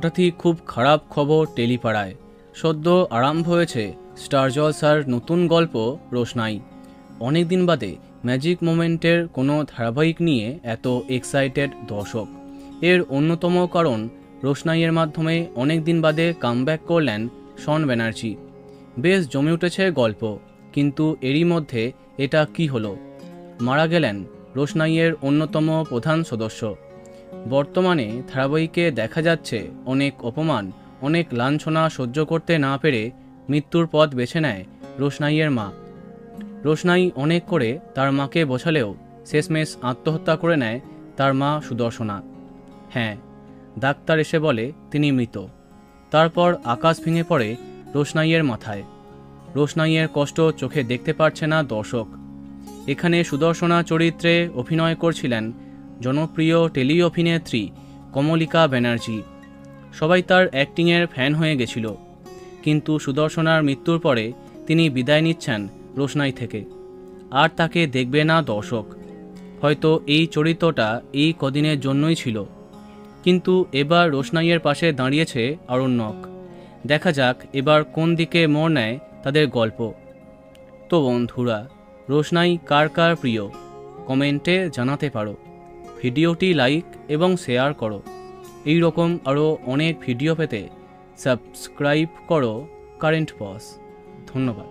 হঠাৎই খুব খারাপ খবর টেলিপাড়ায়। সদ্য আরম্ভ হয়েছে স্টার জলসার নতুন গল্প রোশনাই। অনেক দিন বাদে ম্যাজিক মোমেন্টের কোনো ধারাবাহিক নিয়ে এত এক্সাইটেড দর্শক। এর অন্যতম কারণ রোশনাইয়ের মাধ্যমে অনেক দিন বাদে কামব্যাক করলেন শন ব্যানার্জি। বেশ জমে উঠেছে গল্প, কিন্তু এরই মধ্যে এটা কি হলো? মারা গেলেন রোশনাইয়ের অন্যতম প্রধান সদস্য। বর্তমানে ধারাবাহিকে দেখা যাচ্ছে অনেক অপমান, অনেক লাঞ্ছনা সহ্য করতে না পেরে মৃত্যুর পথ বেছে নেয় রোশনাইয়ের মা। রোশনাই অনেক করে তার মাকে বোঝালেও শেষমেশ আত্মহত্যা করে নেয় তার মা সুদর্শনা। হ্যাঁ, ডাক্তার এসে বলে তিনি মৃত। তারপর আকাশ ভেঙে পড়ে রোশনাইয়ের মাথায়। রোশনাইয়ের কষ্ট চোখে দেখতে পারছে না দর্শক। এখানে সুদর্শনা চরিত্রে অভিনয় করছিলেন জনপ্রিয় টেলি অভিনেত্রী কমলিকা ব্যানার্জি। সবাই তার অ্যাক্টিংয়ের ফ্যান হয়ে গেছিল, কিন্তু সুদর্শনার মৃত্যুর পরে তিনি বিদায় নিচ্ছেন রোশনাই থেকে। আর তাকে দেখবে না দর্শক। হয়তো এই চরিত্রটা এই কদিনের জন্যই ছিল, কিন্তু এবার রোশনাইয়ের পাশে দাঁড়িয়েছে আরণ্যক। দেখা যাক এবার কোন দিকে মোড় নেয় তাদের গল্প। তো বন্ধুরা, রোশনাই কার কার প্রিয় কমেন্টে জানাতে পারো। ভিডিওটি লাইক এবং শেয়ার করো। এই রকম আরও অনেক ভিডিও পেতে সাবস্ক্রাইব করো কারেন্ট পজ। ধন্যবাদ।